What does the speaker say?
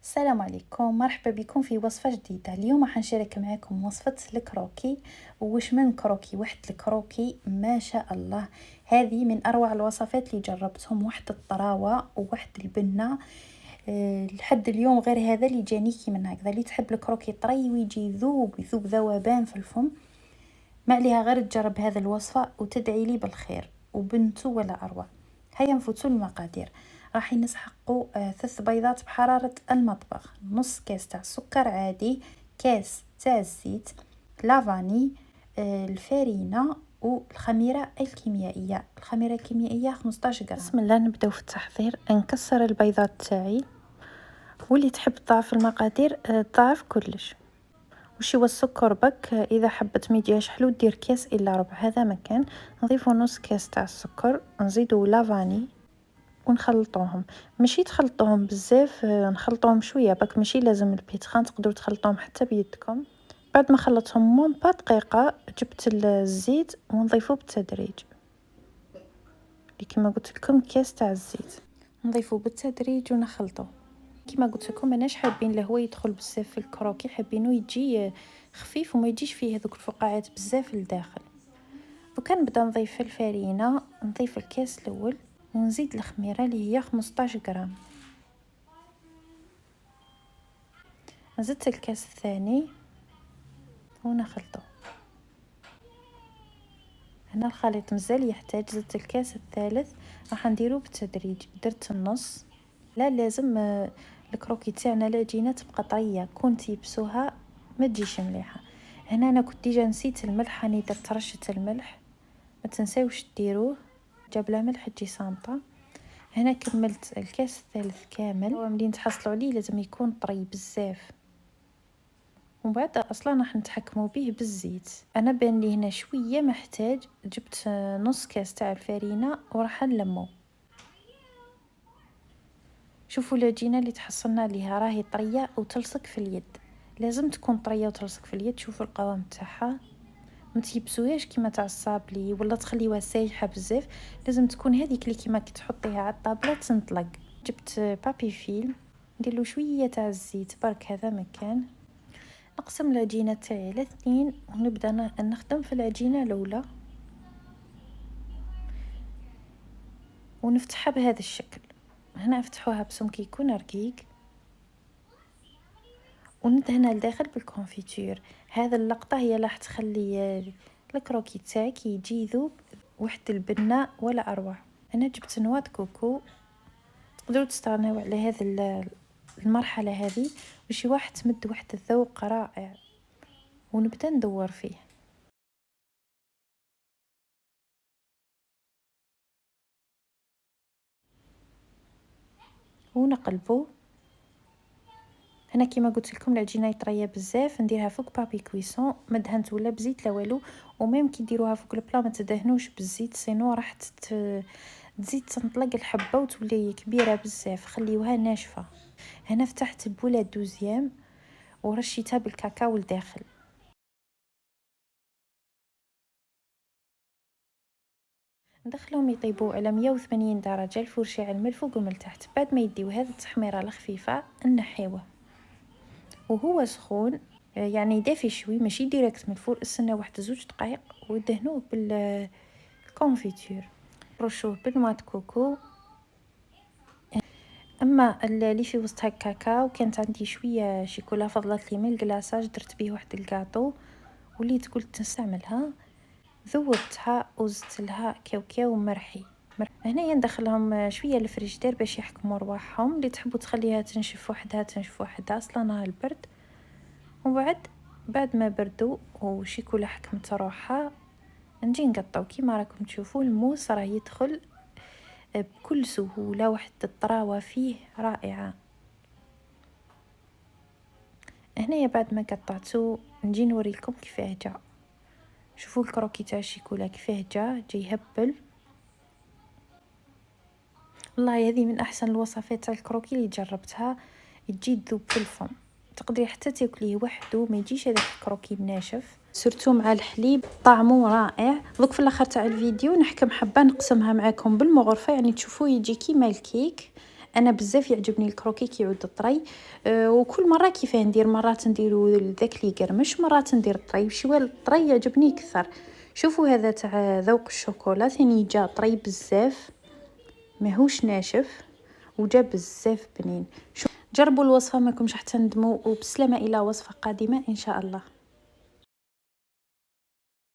السلام عليكم، مرحبا بكم في وصفة جديدة. اليوم راح نشارك معكم وصفة الكروكي. وش من كروكي واحد الكروكي ما شاء الله. هذه من أروع الوصفات اللي جربتهم، واحد الطراوة وواحد البنة. لحد اليوم غير هذا اللي جاني من هكذا. اللي تحب الكروكي طري ويجي يذوب ذوبان في الفم، ما عليها غير تجرب هذه الوصفة وتدعي لي بالخير. وبنتو ولا أروع. هيا نفوتوا المقادير. راح نسحقوا 3 بيضات بحرارة المطبخ، نص كاس تاع سكر عادي، كاس تاع الزيت، لافاني، الفارينة والخميرة الكيميائية. الخميرة الكيميائية 15 غرام. بسم الله نبداو في التحضير. نكسر البيضات تاعي، واللي تحب تضاعف المقادير تضاعف كلش. وش هو السكر بك، اذا حبت ما يجيهاش حلو دير كاس الا ربع، هذا مكان. نضيفو نص كاس تاع السكر، نزيدو لافاني ونخلطوهم. ماشي تخلطوهم بزاف، نخلطوهم شويه بك، ماشي لازم البيتخان، تقدروا تخلطوهم حتى بيدكم. بعد ما خلطهم مون با دقيقه جبت الزيت ونضيفوه بالتدريج، كما قلت لكم كاس تاع الزيت نضيفوه بالتدريج ونخلطوه. كما قلت لكم ماناش حابين له هو يدخل بزاف في الكروكي، حابينه يجي خفيف وما يجيش فيه هذوك الفقاعات بزاف لداخل. وكان نبدا نضيف الفارينه، نضيف الكاس الاول ونزيد الخميره اللي هي 15 غرام، زدت الكاس الثاني ونخلطه. هنا الخليط مازال يحتاج، زدت الكاس الثالث، راح نديرو بالتدريج. درت النص، لا لازم الكروكي تاعنا العجينه تبقى طريه، كون تيبسوها ما تجيش مليحه. هنا انا كنت ديجا نسيت الملح، راني درت رشه الملح، ما تنساوش ديروه، جاب لا ملح تجي صامته. هنا كملت الكاس الثالث كامل. وملي تحصلوا عليه لازم يكون طري بزاف، ومن بعد اصلا راح نتحكموا به بالزيت. انا بان لي هنا شويه محتاج، جبت نص كاس تاع الفارينه وراح نلمو. شوفوا العجينه اللي تحصلنا عليها راهي طريه وتلصق في اليد، لازم تكون طريه وتلصق في اليد. شوفوا القوام تاعها، ما تيبسوهاش كيما تاع الصابلي ولا تخليوها سايحه بزاف، لازم تكون هذيك اللي كيما كي تحطيها على الطابله تنطلق. جبت بابي فيلم، ندير له شويه تاع الزيت برك، هذا مكان. نقسم العجينه تاعي على 2 ونبدا نخدم في العجينه الاولى ونفتحها بهذا الشكل. هنا افتحوها بسمك يكون رقيق، وندهنها لداخل بالكونفيتور. هذا اللقطه هي راح تخلي الكروكي تاعك يجي يذوب واحد البنه ولا اروع. انا جبت نواه كوكو، تقدروا تستغنوا على هذه المرحله هذه باش واحد تمد واحد الذوق رائع. ونبدا ندور فيه ونقلبه. هنا كيما قلت لكم العجينه طريه بزاف، نديرها فوق بابي كويسون، ما دهنت ولا بزيت لا والو. وميم كي ديروها فوق البلا ما تدهنوش بالزيت، سينو راح تزيد تنطلق الحبه وتولي كبيره بزاف، خليوها ناشفه. هنا فتحت بوله دوزيام ورشيتها بالكاكاو لداخل. ندخلهم يطيبوا على 180 درجه، الفور شاعل من الفوق ومن التحت. بعد ما يديو هذه التحميره الخفيفه نحيوه وهو سخون، يعني دافي شوي ماشي ديريكت من الفور. استنى واحد 2 دقائق ودهنوه بالكونفيتور، رشوه بالنواه كوكو. اما اللي في وسطها كاكاو، كانت عندي شويه شيكولا فضلت لي من الكلاصاج، درت به واحد الكاطو وليت قلت نستعملها، ذوبتها وزدت لها كاوكاو مرحي. هنايا ندخلهم شويه الفريجدير باش يحكموا رواحهم. اللي تحبوا تخليها تنشف وحدها تنشف وحدها، اصلا نهار البرد. بعد ما بردوا وشيكولا حكمت روحها، نجي نقطعو. كيما راكم تشوفوا الموس راه يدخل بكل سهوله، واحد الطراوه فيه رائعه. هنايا بعد ما قطعته نجي نوريكم كيفاه جا. شوفوا الكروكي تاع الشيكولا كيفاه جا يهبل. والله هذه من احسن الوصفات تاع الكروكي اللي جربتها، تجي تذوب في الفم، تقدري حتى تاكليه وحده ما يجيش هذاك الكروكي ناشف، سورتو مع الحليب طعمه رائع. دوك في الاخر تاع الفيديو نحكم حبه نقسمها معكم بالمغرفه، يعني تشوفوه يجي كيما الكيك. انا بزاف يعجبني الكروكي كي يعود طري. وكل مره كيفاه ندير، مرات نديرو ذاك لي قرمش، مرات ندير طري شويه الطري يعجبني اكثر. شوفوا هذا تاع ذوق الشوكولا ثاني جا طري بزاف ماهوش ناشف وجا بزاف بنين. جربوا الوصفه ماكمش حتى ندموا، وبسلامه الى وصفه قادمه ان شاء الله.